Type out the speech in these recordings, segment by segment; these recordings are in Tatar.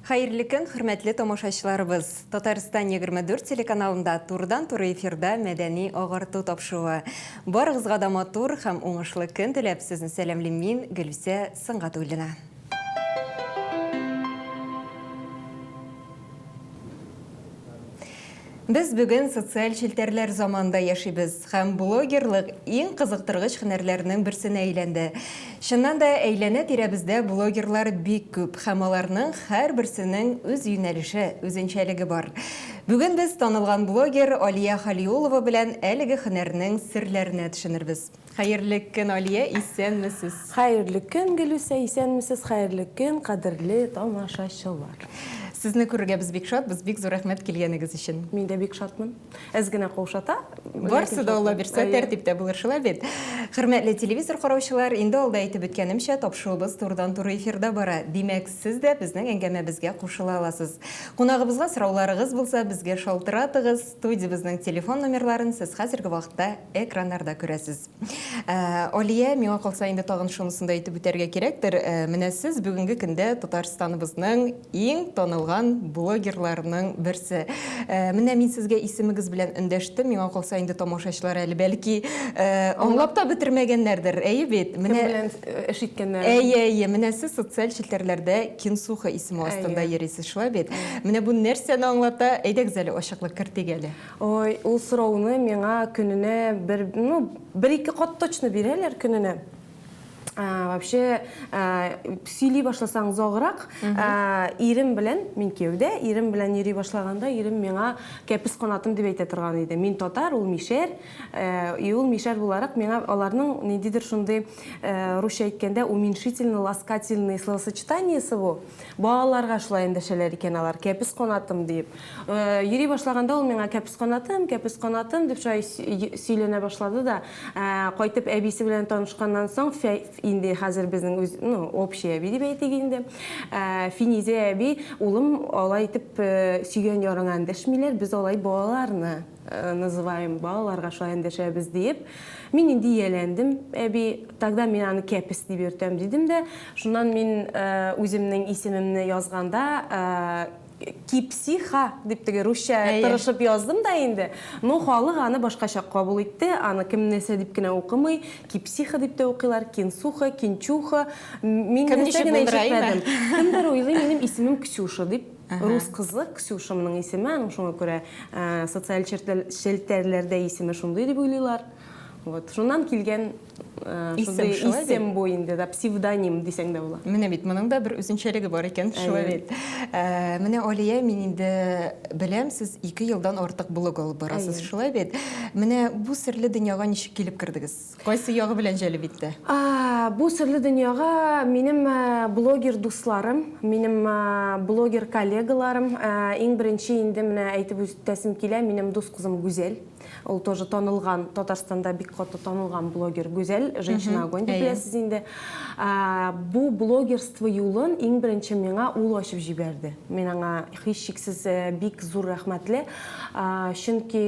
Хайырлы күн, хөрмәтле тамашачыларыбыз. Татарстан 24 телеканалында турдан-туры эфирда мәдәни агарту тапшыруы. Барыгызга да матур һәм уңышлы көн теләп сезне сәламлим мин, Гөлүсә Сыңгатуллина. Біз бүгін социаль челтәрләр заманда яшибез һәм блогерлык иң кызыктыргыч һөнәрләрнең берсенә әйләнде. Шуннан да әйләнә тирәбездә блогерлар бик күп һәм аларның һәр берсенең үз юнәлеше, үзенчәлеге бар. Бүген без танылган блогер Алия Халиулова белән әлеге һөнәрнең серләренә төшенербез. Хәерле көн, Алия, исәнмесез? Хәерле көн, Гөлүсә, исәнмесез? Хәерле көн, кадерле тамашачылар. Сезне күрергә без бик шат, без бик зур рәхмәт килгәнегез өчен. Мин дә бик шатмын. Әз генә каушата. Барсы да Алла бирсә тәртиптә булыр шулай бит. Хөрмәтле телевизор караучылар, инде алда әйтеп үткәнемчә, тапшыруыбыз турдан-туры эфирда бара. Димәк, сез дә безнең әңгәмәбезгә кушыла аласыз. Кунагыбызга сорауларыгыз булса, безгә шалтыратыгыз. Студиябызның телефон номерларын сез хәзерге вакытта экраннарда күрәсез. Алия, миңа калса инде тагын шунысын да әйтеп үтәргә кирәктер. Менә сез бүгенге көндә Татарстаныбызның иң танылган блогерларның берсе. Менә мин сезгә исемегез белән өндәштем. Миңа калса инде тамашачылар әле бәлки аңлап та бетермәгәннәрдер. Әйе бит. Менә белән эш иткәннәр. Әйе, менә сез социаль челтәрләрдә Кинсуха исеме астында йөрисез, шулай бит. Менә бу нәрсәне аңлата? Әйдәгез әле ачыклык кертик әле. Ой, ул сорауны миңа көненә бер-ике кат точно бирәләр көненә. Вообще, сөйли башласаң зогырак, ирем белән, мин кияүдә, ирем белән йөри башлаганда, ирем миңа кәпес канатым дип әйтә торган иде. Мин татар, ул мишәр, ул мишәр буларак миңа аларның ниндидер шундый русча әйткәндә уменьшительно-ласкательный словосочетаниесе бу. Балаларга шулай эндәшәләр икән алар, кәпес канатым дип. Йөри башлаганда ул миңа кәпес канатым дип шулай сөйләнә башлады да, кайтып әбисе белән танышканнан соң инде хәзер безнең общий әби дип әйтик инде. Финизе әби, улым алай итеп сөйгән ярыңа эндәшмиләр, без алай балаларны называем, балаларга шулай эндәшәбез дип. Мин инде ияләндем. Әби, тогда мин аны кәпес дип йөртәм дидем дә, шуннан мин үземнең исемемне язганда Кипсиха дип теге русча тырышып яздым да инде. Ну, халык аны башкача кабул итте. Аны кем нәрсә дип кенә укымый. Кипсиха дип тә укыйлар, Кинсуха, Кинчуха. Мин нәрсә генә ишетмәдем. Кемдер уйлый, минем исемем Ксюша дип. Рус кызы Ксюшамның исеме, шуңа күрә социаль челтәрләрдә исеме шундый дип уйлыйлар. Вот, шуннан килгән исем бу инде, псевдоним дисәң дә була. Менә бит, моның да бер үзенчәлеге бар икән, шулай бит. Менә Алия, мин инде беләм, сез 2 елдан артык блог алып барасыз, шулай бит. Менә бу серле дөньяга ничек килеп кирдегез? Кайсы ягы белән җәлеп итте? Бу серле дөньяга минем блогер дусларым, минем блогер коллегаларым, иң беренче инде менә әйтеп үтәсем килә, минем дус кызым Гүзәл. Ул тоже танылган, Татарстанда бик каты танылган блогер Гүзәл, женщина-огонь дип беләсез инде. Бу блогерство юлын иң беренче миңа ул ачып җибәрде. Мин аңа һичшиксез бик зур рәхмәтле. Чөнки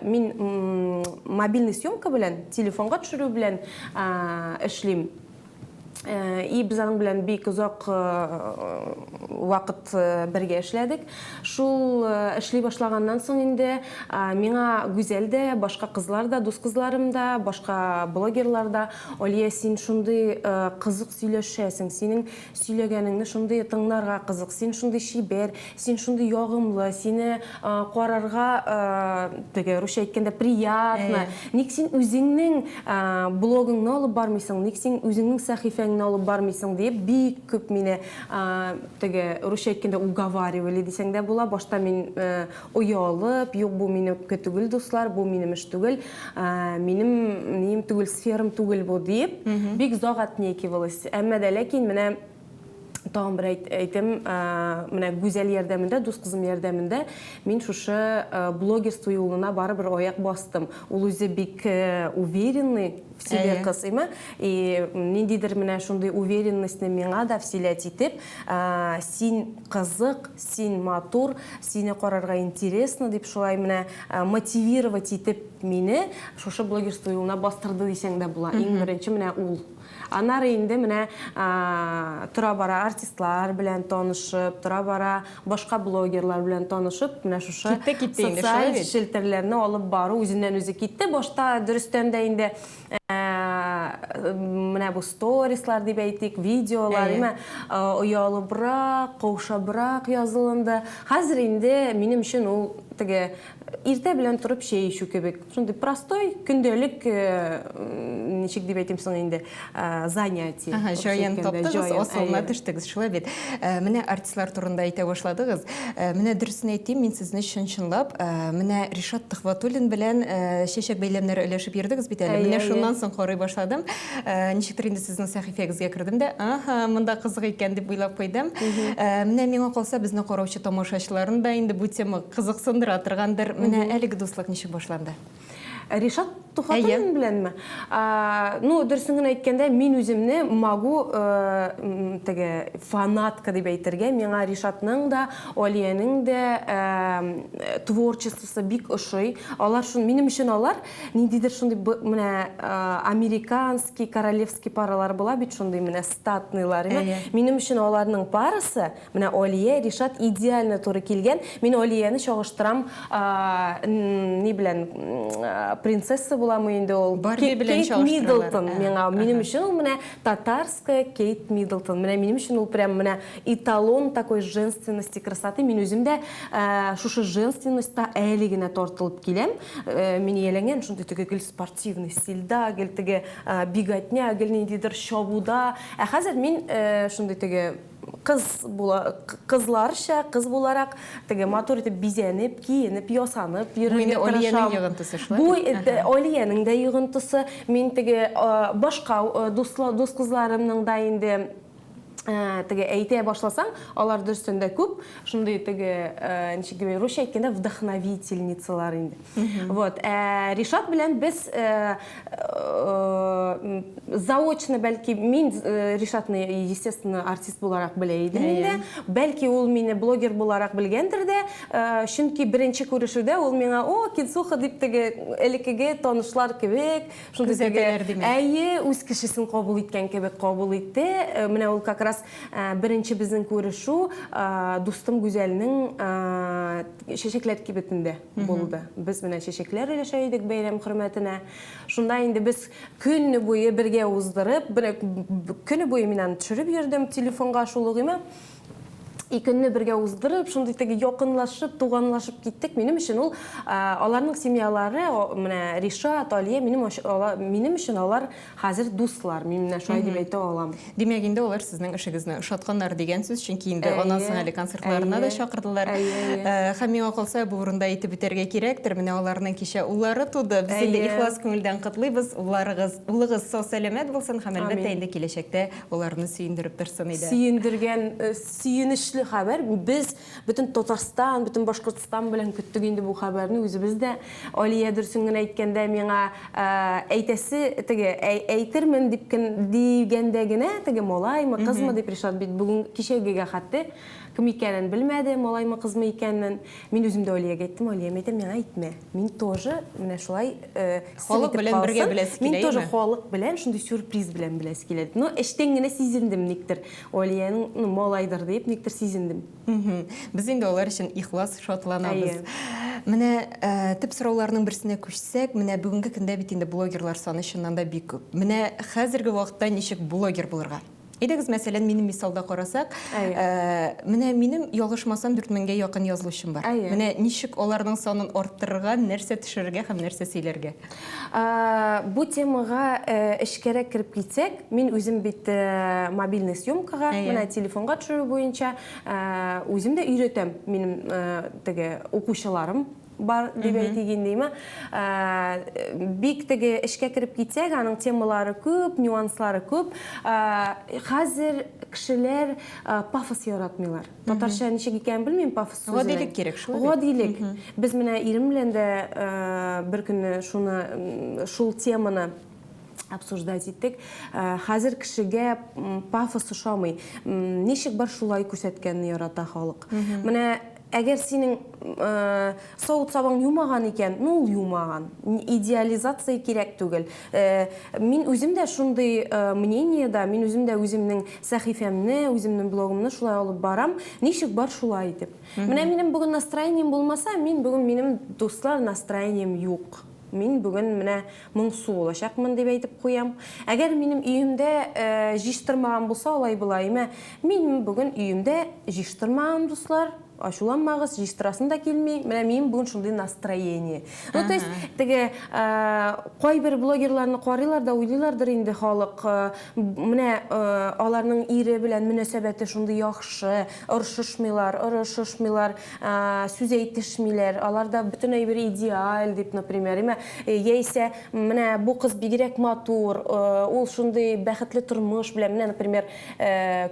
мин мобильный съемка белән, телефонга төшерү белән эшлим. И без аның белән бик озак вакыт бергә эшләдек. Шул эшли башлаганнан соң инде миңа Гүзәл дә, башка кызлар да, дус кызларым да, башка блогерлар да, Алия, син шундый кызык сөйләшәсең, синең сөйләгәнеңне шундый тыңларга кызык, син шундый шибәр, син шундый ягымлы, сине карарга теге русча әйткәндә приятно. Ник син үзеңнең блогыңны алып бармыйсың, ник син үзеңнең сәхифәңне алып бармыйсың дип бик күп мине теге русча әйткәндә уговаривали дисәң дә була. Башта мин уялып, юк, бу минеке түгел, дуслар, бу минем эш түгел, минем ним түгел, сферам түгел бу дип бик загат некивалыс. Әмма дә ләкин менә тагын бер әйтем, менә Гүзәл ярдәмендә, дус кызым ярдәмендә мин шушы блогерство юлына барыбер аяк бастым. Ул үзе бик уверенный в себе кысыймы, и ниндидер менә шундый уверенностьны миңа да вселять итеп, син кызык, син матур, сине карарга интересно дип шулай менә мотивировать итеп мине шушы блогерство юлына бастырды дисәң дә була. Иң беренче менә ул Анары инде менә тора бара артистлар белән танышып, тора бара башка блогерлар белән танышып, менә шушы социаль челтәрләрне алып бару үзеннән-үзе китте. Башта дөрестән дә инде менә бу сторислар дип әйтик, видеолар, оялыбрак, каушабрак язылынды. Хәзер инде минем өчен ул теге иртә белән турып чәй ичү кебек. Шундый простой, көндәлек ничек дип әйтим соң инде занятие. Җаен таптыгыз, асылына төштегез, шулай бит. Менә артистлар турында әйтә башладыгыз. Менә дөресен әйтим, мин сезне чынлап, менә Ришат Төхвәтуллин белән чәчәк бәйләмнәре өләшеп йөрдегез бит әле. Менә шуннан соң карый башладым. Ничектер инде сезнең сәхифәгезгә кирдем дә, монда кызык икән дип уйлап куйдым. Менә миңа калса, безне караучы тамашачыларын да инде бу тема кызыксындыра торгандыр. Менә әлеге дуслык ничек башланды? Ришат Төхвәтуллин беләнме? Ну, дөресен әйткәндә, мин үземне могу теге фанатка дип әйтергә. Миңа Ришатның да, Алиянең дә творчествосы бик ошый. Алар шун минем өчен алар ниндидер шундый менә американский, королевский паралар була бит шундый менә статныйлар. Минем өчен аларның парасы, менә Алия, Ришат идеально туры килгән. Мин Алияны чагыштырам ни белән принцесса буламы инде ул. Кейт Миддлтон. Минем өчен ул менә татарская Кейт Миддлтон. Менә минем өчен ул прям менә эталон такой женственности, красоты. Мин үзем дә шушы женственностьта әле генә тартылып киләм. Мин яләнгән шундый теге гел спортивный стильдә, гел теге бигатня, гел ниндидер чабуда. Хәзер мин шундый теге кызларча, кыз буларак теге матур итеп бизәнеп, киенеп, ясанып йөрергә тырышам. Бу Алиянең дә йогынтысы. Мин теге башка дус кызларымның да инде теге әйтә башласаң, алар дөрестән дә күп. Шундый теге ничек дип русча әйткәндә вдохновительницалар инде. Вот. Ришат белән без заочно бәлки мин Ришатны естественно артист буларак белә идем инде. Бәлки ул мине блогер буларак белгәндер дә, чөнки беренче күрешүдә ул миңа Кинсуха дип теге элекеге танышлар кебек, шундый теге үз кешесен кабул иткән кебек кабул итте. Менә ул как раз беренче безнең күрешү дустым Гүзәлнең чәчәкләр кибетендә булды. Без менә чәчәкләр өләшә идек бәйрәм хөрмәтенә. Шунда инде без көнне буе бергә уздырып, көнне буе мин аны төшереп йөрдем телефонга шулыгыма. Икенне бергә уздырып, шундый теге якынлашып, туганлашып киттек. Минем өчен ул аларның семьялары, менә Ришат, Алия, минем өчен алар хәзер дуслар. Мин менә шулай дип әйтә алам. Димәк, инде алар сезнең эшегезне ошатканнар дигән сүз, чөнки инде аннан соң әле концертларына да чакырдылар. Һәм миңа калса, бу урында әйтеп бетәргә кирәктер. Менә аларның кичә уллары туды. Без инде ихлас күңелдән котлыйбыз. Улыгыз сау-сәламәт булсын һәм әлбәттә инде киләчәктә уларны сөендереп торсын иде. Сөендергән, сөенечле хәбәр. Без бөтен Татарстан, бөтен Башкортстан белән көттек инде бу хәбәрне. Үзебез дә Алия дөресен генә әйткәндә миңа әйтәсе теге әйтермен дигәндә генә теге малаймы, кызмы дип Ришат бит бүген кичәгегә хәтта кем икәнен белмәде, малаймы, кызмы икәнен. Мин үзем дә Алиягә әйттем, Алия әйтә, миңа әйтмә. Мин тоже менә шулай халык белән бергә беләсе килә. Мин тоже халык белән шундый сюрприз белән беләсе килә. Ну, эштән генә сизендем никтер. Алияның малайдыр дип никтер сизендем. Без инде алар өчен ихлас шатланабыз. Менә төп сорауларның берсенә күчсәк, менә бүгенге көндә бит инде блогерлар саны чыннан да бик күп. Менә хәзерге вакытта ничек блогер булырга? Идегез, мәсәлән, минем мисалда карасак, менә минем ялгышмасам 4000-гә якын язылучым бар. Менә ничек аларның санын арттырырга, нәрсә төшерергә һәм нәрсә сөйләргә? Бу темага эшкәрәк кирип китсәк, мин үзем бит мобильный съемкага, менә телефонга төшерү буенча үзем дә өйрәтәм минем теге укучыларым бар дип әйтегәндәйме. Бик теге эшкә кирип китсәк, аның темалары күп, нюанслары күп. Хәзер кешеләр пафос яратмыйлар. Татарча ничек икән белмим, пафос сүзе. Гадилек кирәк шул. Гадилек. Без менә ирем белән дә бер көнне шул теманы обсуждать иттек. Хәзер кешегә пафос ошамый. Ничек бар шулай күрсәткәнне ярата халык. Менә Әгәр синең савыт сабаң юмаган икән, ну ул юмаган. Идеализация кирәк түгел. Мин үзем дә шундый мнениедә, мин үзем дә үземнең сәхифәмне, үземнең блогымны шулай алып барам. Ничек бар шулай итеп. Менә минем бүген настроением булмаса, минем дуслар настроением юк. Мин бүген менә 1000 су олачакмын дип әйтеп куям. Әгәр минем өемдә җыштырмаган булса, алай булай, мин бүген өемдә җыштырмаган дуслар, ачуланмагыз, җыштырасын да килми. Менә мин бүген шундый настроение. Ну, то есть, теге кайбер блогерларны карыйлар да уйлыйлардыр инде халык. Менә аларның ире белән мөнәсәбәте шундый яхшы, орышышмыйлар, сүз әйтешмиләр. Аларда бөтенләй бер идеаль дип, например, яисә менә бу кыз бигрәк матур, ул шундый бәхетле тормыш белән, менә, например,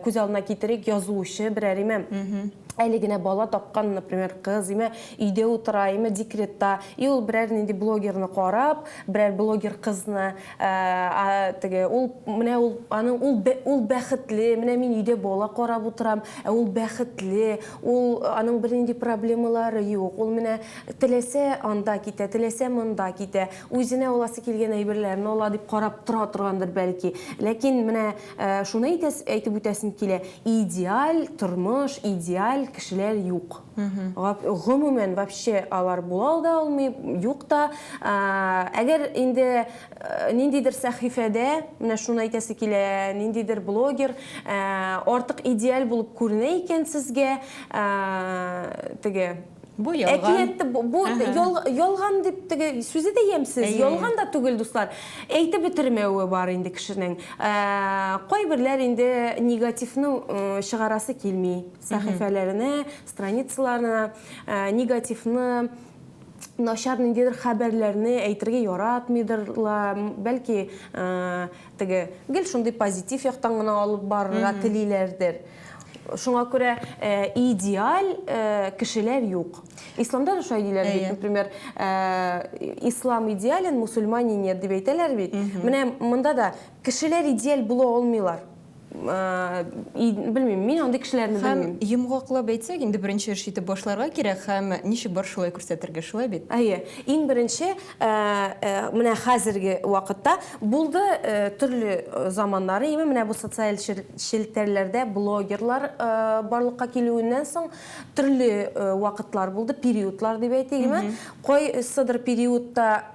күз алдына китерик, язучы берәр әле генә бала тапкан, например, кыз, өйдә утыра, декретта, и ул берәр нинди блогерны карап, берәр блогер кызны, теге, ул бәхетле, менә мин өйдә бала карап утырам, ул бәхетле, аның бер нинди проблемалары юк, ул менә теләсә анда китә, теләсә монда китә, үзенә оласы килгән әйберләрне ала дип карап тора торгандыр бәлки. Ләкин менә шуны әйтеп үтәсем килә, идеаль тормыш, идеаль кешеләр юк. Гомумән вообще алар була да алмый, юк та. Әгәр инде ниндидер сәхифәдә, менә шуны әйтәсе килә, ниндидер блогер артык идеаль булып күренә икән сезгә, теге бу ялган. Бу ялган дип теге сүзе дә ямсыз, ялган да түгел, дуслар. Әйтеп бетермәүе бар инде кешенең. Кайберләр инде негативны чыгарасы килми, сәхифәләренә, страницаларына негативны, начар ниндидер хәбәрләрне әйтергә яратмыйдырлар, бәлки теге гел шундый позитив яктан гына алып барырга телиләрдер. Шуңа күрә идеаль кешеләр юк. Исламда да шулай диләр бит, например, ислам идеален, мусульмане нет дип әйтәләр бит. Менә монда да кешеләр идеаль була алмыйлар. Белмим, мин андый кешеләрне белмим. Һәм йомгаклап әйтсәк, инде беренче эш итеп башларга кирәк, һәм ничек бар шулай күрсәтергә, шулай бит. Иң беренче, менә хәзерге вакытта булды төрле заманнары, менә бу социаль челтәрләрдә блогерлар барлыкка килүеннән соң төрле вакытлар булды, периодлар дип әйтәйме. Кайсыдыр периодта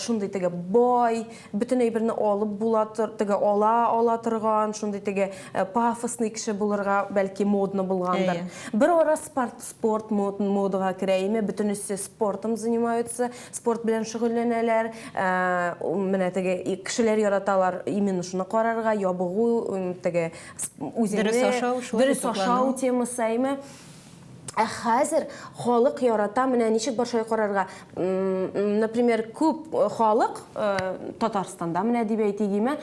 шундый теге бай, бөтен әйберне алып була, теге ала торган, шундый теге пафосный кеше булырга бәлки модны булгандыр. Бер ара спорт модага керә, бөтенесе спортом занимаются, спорт белән шөгыльләнәләр. Менә теге кешеләр яраталар именно шуны карарга, ябыгу, теге үзенә дөрес ашау темасы. Хәзер халык ярата, менә ничек бар шулай карарга. Например, күп халык Татарстанда, менә дип әйтәйме,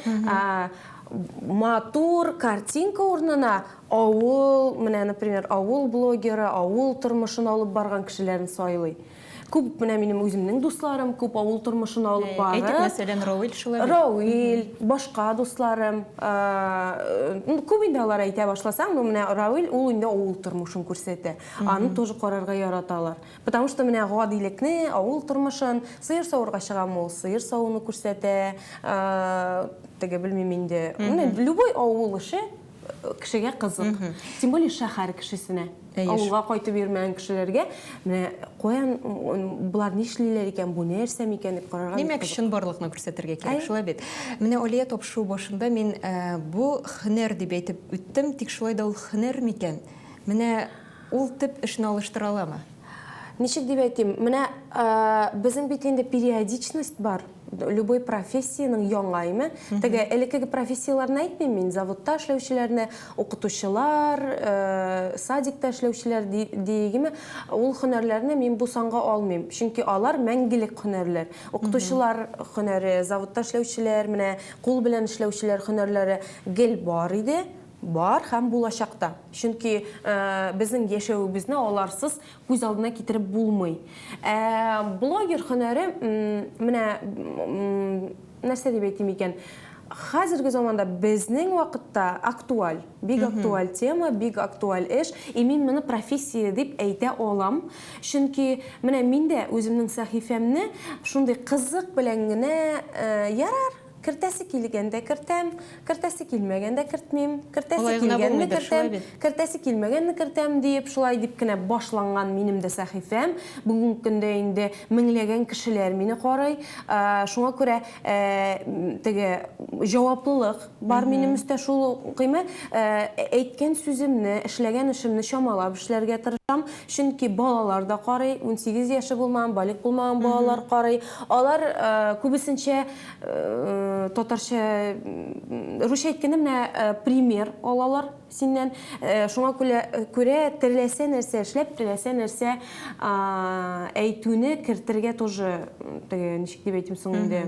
матур картинка урнына авыл, менә, например, авыл блогеры, авыл тормышын алып барган кешеләрне сайлый. Күп менә минем үземнең дусларым, күп авыл тормышын алып барып. Әйтик, мәсәлән, Рауил шулай. Рауил, башка дусларым. Күп инде алар әйтә башласаң, менә Рауил ул инде авыл тормышын күрсәтә. Аны тоже карарга яраталар. Потому что менә гадилекне, авыл тормышын, сыер савырга чыгам, ул сыер савуны күрсәтә. Теге белмим инде. Любой авыл эше кешегә кызык. Тем более шәһәр кешесенә. Авылга кайтып йөрмәгән кешеләргә, менә каян булар нишлиләр икән, бу нәрсә микән дип карарга. Димәк, шун барлыкны күрсәтергә кирәк, шулай бит. Менә Алия тапшыру башында мин бу һөнәр дип әйтеп үттем, тик шулай да ул һөнәр микән? Менә ул тип эшне алыштыра аламы? Ничек дип әйтим? Менә безнең бит инде периодичность бар. Любой профессияның яңаймы. Теге элекеге профессияларны әйтмим мин, заводта эшләүчеләрне, укытучылар, садикта эшләүчеләр дигеме, ул һөнәрләрне мин бу санга алмыйм. Чөнки алар мәңгелек һөнәрләр. Укытучылар һөнәре, заводта эшләүчеләр, менә кул белән эшләүчеләр һөнәрләре гел бар иде. Бар һәм булачакта. Чөнки безнең яшәүебезне аларсыз күз алдына китереп булмый. Блогер һөнәре, менә нәрсә дип әйтим икән, Хәзерге заманда безнең вакытта актуаль, бик актуаль тема, бик актуаль эш. И мин моны профессия дип әйтә алам. Чөнки менә мин дә үземнең сәхифәмне шундый кызык белән генә ярар. Кертәсе килгәндә кертәм, кертәсе килмәгәндә кертмим, кертәсе килгәнне кертәм, кертәсе килмәгәнне кертәм дип, шулай дип кенә башланган минем дә сәхифәм. Бүгенге көндә инде меңләгән кешеләр мине карый. Шуңа күрә теге җаваплылык бар минем өстә шул кыйммәт. Әйткән сүземне, эшләгән эшемне чамалап эшләргә тырышам. Чөнки балалар да карый, 18 яше булмаган, балык булмаган балалар карый. Алар күбесенчә татарча русча әйткәндә менә пример алалар синнән. Шуңа күрә теләсә нәрсә эшләп, теләсә нәрсә әйтүне кертергә тоже ничек дип әйтим соң инде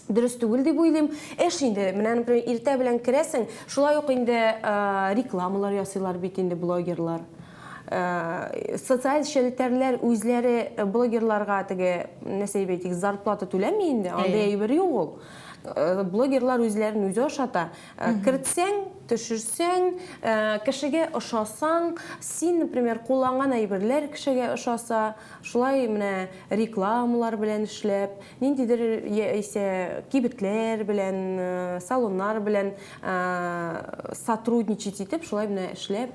дөрес түгел дип уйлыйм. Эш инде менә например иртә белән керәсең, шулай ук инде рекламалар ясыйлар бит инде блогерлар. Социаль шелтерләр үзләре блогерларга теге нәрсә дип әйтик, зарплата түләми инде, андай әйбер юк ул. Блогерлар үзләрен үзе ашата. Кертсәң, төшерсәң, кешегә ошасаң, син, например, кулланган әйберләр кешегә ошаса, шулай менә рекламалар белән эшләп, ниндидер исә кибетләр белән, салоннар белән сотрудничать итеп, шулай менә эшләп.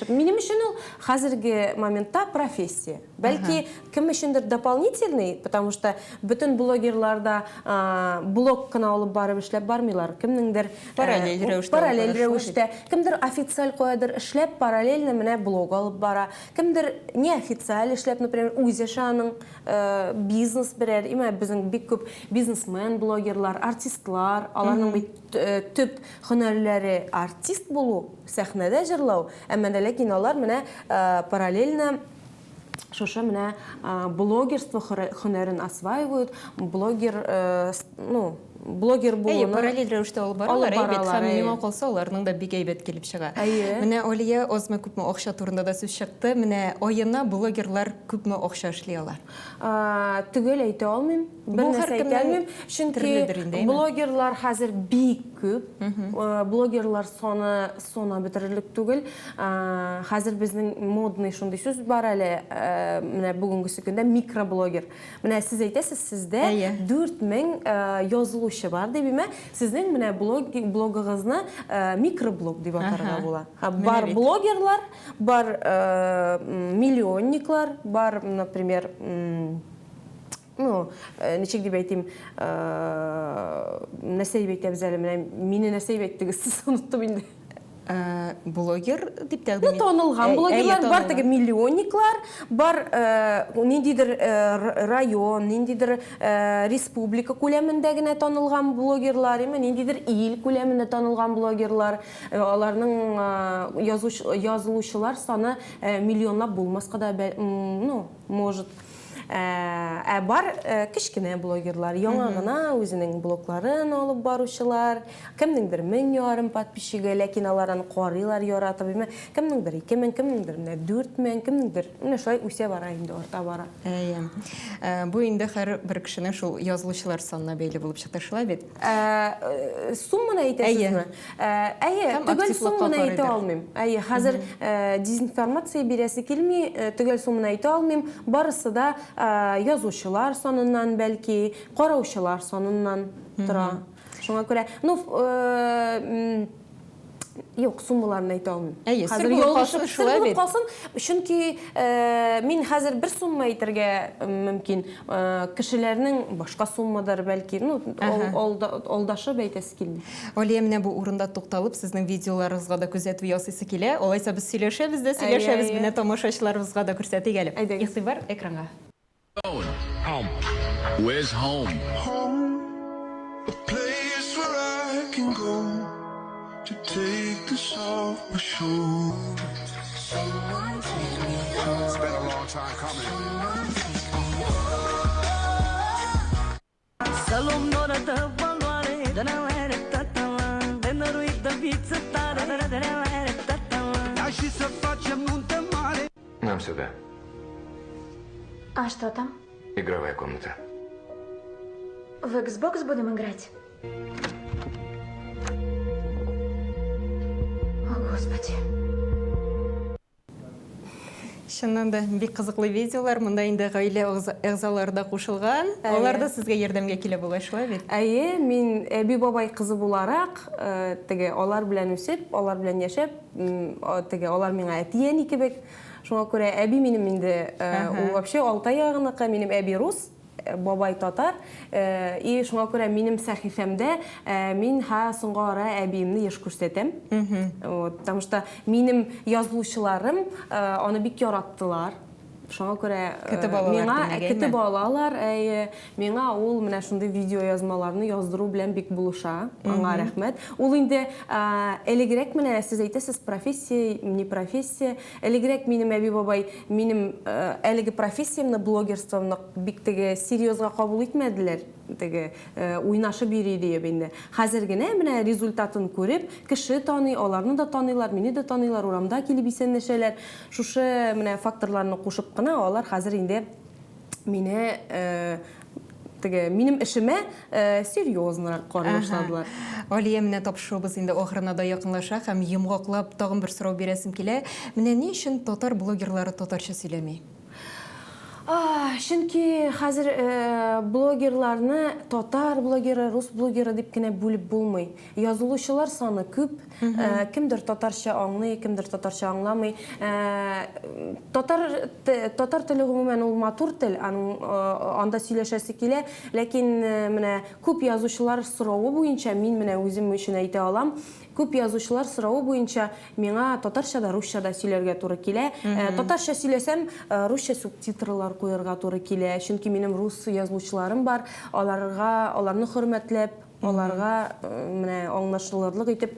Минем өчен ул хәзерге моментта профессия. Бәлки кем өчендер дополнительный, потому что бөтен блогерларда блог каналы барып эшләп бармыйлар. Кемнеңдер параллель рәвештә, кемдер официаль куядыр эшләп, параллельно менә блог алып бара. Кемдер неофициаль эшләп, например, үзе шаның бизнес берәр, безнең бик күп бизнесмен, блогерлар, артистлар, аларның бит төп һөнәрләре артист булу, сәхнәдә җырлау, әмма ләкин алар менә параллельно шушы менә блогерство һөнәрен осваивают, блогер булуны параллель рәвештә алып баралар, һәм миңа калса аларның да бик әйбәт килеп чыга. Менә Алия азмы күпме акча турында да сүз чыкты. Менә аена блогерлар күпме акча эшли алар? Түгел әйтә алмыйм. Бер нәрсә әйтә алмыйм. Чөнки блогерлар хәзер бик күп. Блогерлар саны бетерерлек түгел. Хәзер безнең модный шундый сүз бар әле, менә бүгенге көндә микроблогер. Менә сез әйтәсез, сездә 4000 язылу бар дип әйтә. Сезнең менә блогыгызны микроблог дип атарга була. Бар блогерлар, бар миллионниклар, бар, например, ничек дип әйтим, нәрсә дип әйтәбез әле, менә мине нәрсә дип әйттегез, сез оныттым инде. Блогер дип тәкъдим итә. Танылган блогерлар бар, теге миллионниклар, бар ниндидер район, ниндидер республика күләмендә генә танылган блогерлар, ниндидер ил күләмендә танылган блогерлар, аларның язылучылар саны миллионлап булмаска да, может. Бар кичкенә блогерлар, яңа гына үзенең блогларын алып баручылар, кемнеңдер 1000 подписчиге, ләкин аларны карыйлар, яратып, кемнеңдер 2000, кемнеңдер 4000, кемнеңдер менә шулай үсә бара инде, арта бара. Бу инде һәр бер кешенең шул язылучылар санына бәйле булып чыкты, шулай бит. Сумманы әйтәсезме? Түгел сумманы әйтә алмыйм. Хәзер дезинформация бирәсе килми, түгел сумманы әйтә алмыйм. Барысы да язучылар санынан, бәлки караучылар санынан тора. Шуңа күрә, юк, суммаларны әйтә алмыйм. Хәзер ялгышып шулай бит. Чөнки мин хәзер бер сумма әйтергә мөмкин. Кешеләрнең башка суммадар, бәлки, алдашып әйтәсе килми. Алия, менә бу урында тукталып, сезнең видеоларыгызга да күзәтү ясыйсы килә. Алайса без сөйләшәбез, менә тамашачыларыбызга да күрсәтик әле. Игътибар экранга. Where's home? A place where I can go to take this off my shoulders. It's been a long time coming. Salom nora da balare da na era tatala da na ruit da pizza tare da na era tatala. Я și să facem nuntă mare. Нам сюда. А что там? Игровая комната. В Xbox будем играть? Господи. Шыннан да бик кызыклы видеолар, мында инде гаилә әгъзалары да кушылган. Алар да сезгә ярдәмгә килә бугай шулай бит. Әйе, мин әби бабай кызы буларак, теге алар белән үсеп, алар белән яшәп, теге алар миңа әтиәни кебек. Шуңа күрә әби минем инде ул вообще Алтай ягыныкы, минем әби рус, бабай татар. И шуңа күрә минем сәхифәмдә мин соңга ара әбиемне еш күрсәтәм. Вот, потому что минем язылучыларым аны бик яраттылар. Шуңа күрә көтеп алалар, миңа ул менә шундый видео язмаларны яздыру белән бик булыша. Аңа рәхмәт. Ул инде элегрәк менә сез әйтәсез профессия, не профессия. Элегрәк минем әби бабай минем әлеге профессиямны, блогерствомны бик теге серьезга кабул итмәделәр. Теге уйнашып йөри дип инде. Хәзер генә менә результатын күреп, кеше таный, аларны да таныйлар, мине дә таныйлар, урамда килеп исәнләшәләр. Шушы менә факторларны кушып кына алар хәзер инде мине теге минем эшемә серьезнырак карый башладылар. Алия, менә тапшырубыз инде ахырына да якынлаша һәм йомгаклап тагын бер сорау бирәсем килә. Менә ни өчен татар блогерлары татарча сөйләми? Чөнки хәзер блогерларны татар блогеры, рус блогеры дип кенә бүлеп булмый. Язылучылар саны күп, кемдер татарча аңлый, кемдер татарча аңламый. Татар теле гомумән ул матур тел, анда сөйләшәсе килә, ләкин менә күп язучылар соравы буенча мин менә үзем өчен әйтә алам. Күп язучылар соравы буенча миңа татарча да, русча да сөйләргә туры килә. Татарча сөйләсәм, русча субтитрлар куярга туры килә. Чөнки минем рус язучыларым бар. Аларны хөрмәтләп, аларга менә аңлашылырлык итеп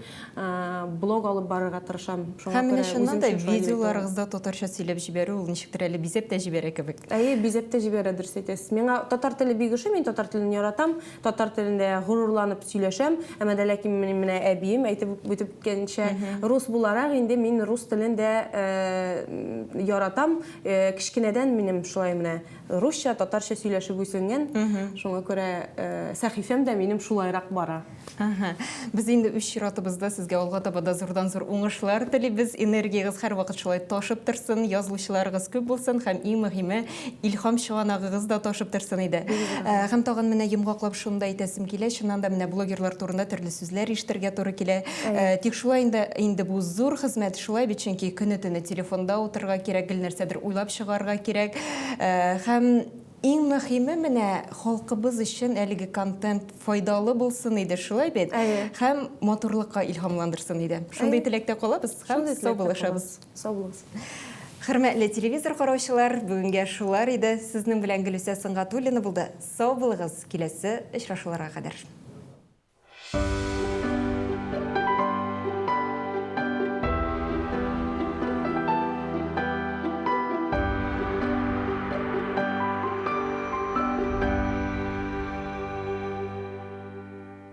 блог алып барырга тырышам. Һәм менә шуннан да видеоларыгызда татарча сөйләп җибәрү ул ничектер әле бизәп тә җибәрә кебек. Әйе, бизәп тә җибәрә, дөрес әйтәсез. Миңа татар теле бик ошый, мин татар телен яратам, татар телендә горурланып сөйләшәм. Әмма дә ләкин минем менә әбием әйтеп үткәнчә, рус буларак инде мин рус телен дә яратам. Кичкенәдән минем шулай менә русча, татарча сөйләшеп үсенгән. Шуңа күрә сәхифәм дә минем шулайрак бара. Без инде үз чиратыбызда сезгә алга таба да зурдан-зур уңышлар телибез. Энергиягыз һәр вакыт шулай ташып торсын, язылучыларыгыз күп булсын һәм иң мөһиме илһам чыганагыгыз да ташып торсын иде. Һәм тагын менә йомгаклап шунда әйтәсем килә, чыннан да менә блогерлар турында төрле сүзләр ишетергә туры килә. Тик шулай инде бу зур хезмәт, шулай бит, чөнки көне-төне телефонда утырырга кирәк, гел нәрсәдер уйлап чыгарга кирәк. Һәм иң мөһиме менә халкыбыз өчен әлеге контент файдалы булсын иде, шулай бит. Һәм матурлыкка илһамландырсын иде. Шундый теләктә калабыз һәм сау булышабыз. Сау булыгыз. Хөрмәтле телевизор караучылар, бүгенгә шулар иде. Сезнең белән Гөлүсә Сыңгатуллина булды. Сау булыгыз, киләсе очрашуларга кадәр.